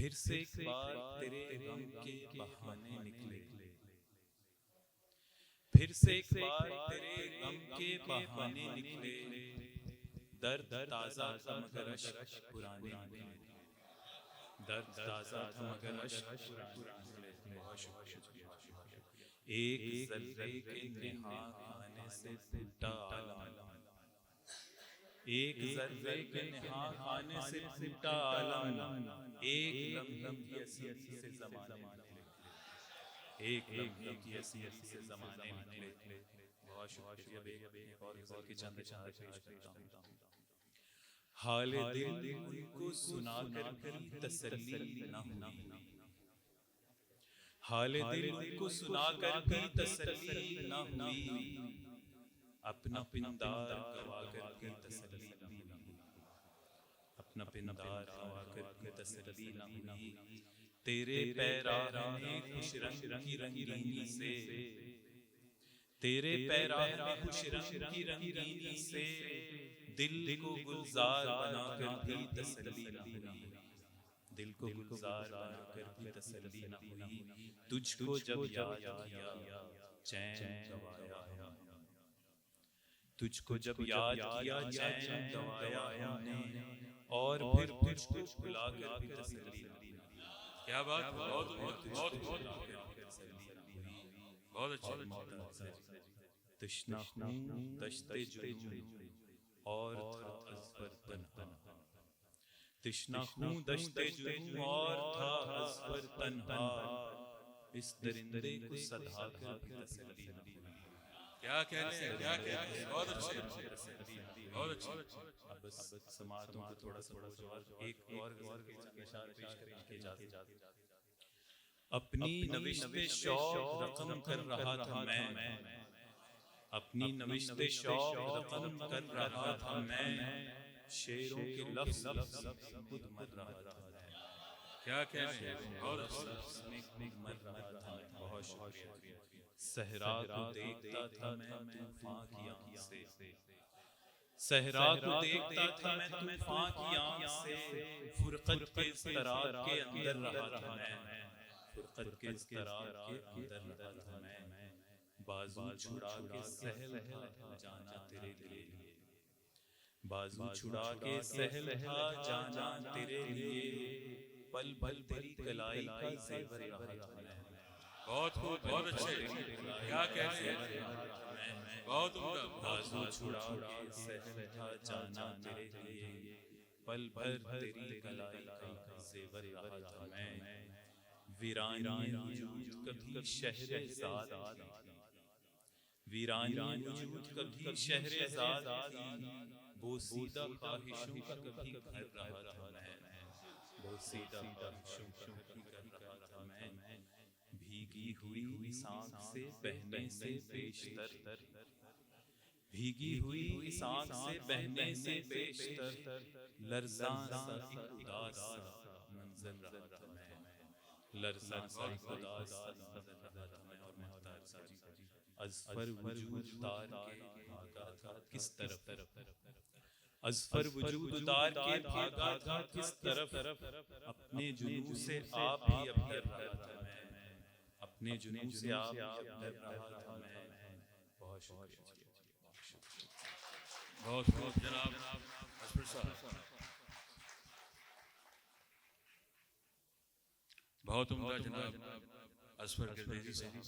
फिर से एक बार तेरे गम के बहाने निकले, फिर से एक बार तेरे गम के बहाने निकले। दर्द ताजा था मगर अश्क पुराने निकले, दर्द ताजा था मगर अश्क पुराने निकले। बहुत शुक्रिया। एक जर्रे के नेहा खाने से फूटा आलम, एक जर्रे के नेहा खाने से फूटा आलम। एक लम्हे की असीरी से ज़माने निकले, एक लम्हे की असीरी से ज़माने निकले। बहुत शुक्रिया। एक और गज़ल की चंद अशआर पेश करता हूँ। हाले दिल उनको सुनाकर भी तसल्ली न हुई, हाले दिल उनको सुनाकर भी तसल्ली न हुई। अपना पिंदार गवाकर भी तसल्ली न हुई, अपना पिंदार गवाकर भी तसल्ली न हुई। तेरे पैराहने खुश रंग की रंगीनी से, तेरे पैराहने खुश रंग की रंगीनी से दिल को गुलजार बनाकर भी तसल्ली न हुई, दिल को गुलजार बनाकर भी तसल्ली न हुई। तुझको जब याद किया चैन गवाया हमने, तुझको जब याद किया चैन गवाया हमने। और फिर तुझको भुलाकर भी तसल्ली न हुई। क्या बात, बहुत बहुत बहुत अच्छी। तश्ना हूँ दश्ते जुनून और था अज़फ़र तन्हा, तश्ना हूँ दश्ते जुनून और था अज़फ़र तन्हा। इस दरिंदे को सधा कर भी तसल्ली न हुई। क्या कहने, क्या कहने, बहुत अच्छे, बहुत अच्छे। अब बस समातों को थोड़ा सा और एक और गज़ल के चंद अशआर पेश करने की इजाज़त। अपनी नविश्ते शौक़ रक़म कर रहा था मैं, अपनी नविश्ते शौक़ रक़म कर रहा था मैं। शेरों के लफ्ज़ में खुद मर रहा था मैं। क्या कहने, लफ्ज़ में खुद मर रहा था मैं। बहुत शुक्रिया। सहरा को देखता था मैं तूफ़ान की आँख से, सहरा को देखता था मैं तूफ़ान की आँख से। फुरक़त के इज़्तिराब के अंदर रहा था मैं, फुरक़त के इज़्तिराब के अंदर रहा था मैं। बाजू छुड़ा के सहल था जाना तेरे लिए, बाजू छुड़ा के सहल था जाना तेरे लिए। पल पल तेरी कलाई का ज़ेवर रहा था मैं। बहुत खूब, बहुत अच्छे। क्या कहते हैं, बहुत उम्दा। बाजू छुड़ा के सहल था जाना तेरे लिए, पल भर तेरी कलाई का ज़ेवर रहा था मैं। वीरानी वजूद कभी शहरेज़ाद थी, वीरानी वजूद कभी शहरेज़ाद थी। बोसीदा ख्वाहिशों का कभी घर रहा था मैं, बोसीदा ख्वाहिशों का कभी घर रहा था मैं। भीगी हुई इस आँख से बहने से बेशतर, भीगी हुई इस आँख से बहने से बेशतर। लर्ज़ां सा एक उदास सा मंज़र रहा था मैं, लर्ज़ां सा एक उदास सा मंज़र रहा था मैं। और मुख्तार सा जी, अज़फ़र वजूद उतार के भागा था किस तरफ, अज़फ़र वजूद उतार के भागा था किस तरफ। अपने जुनून से आप ही अब डर रहा था मैं, अपने जुनून से आप ही अब डर रहा था मैं। बहुत शुक्रिया, बहुत खूब जनाब अज़फ़र साहब, बहुत उम्दा जनाब अज़फ़र गिरदेज़ी साहब।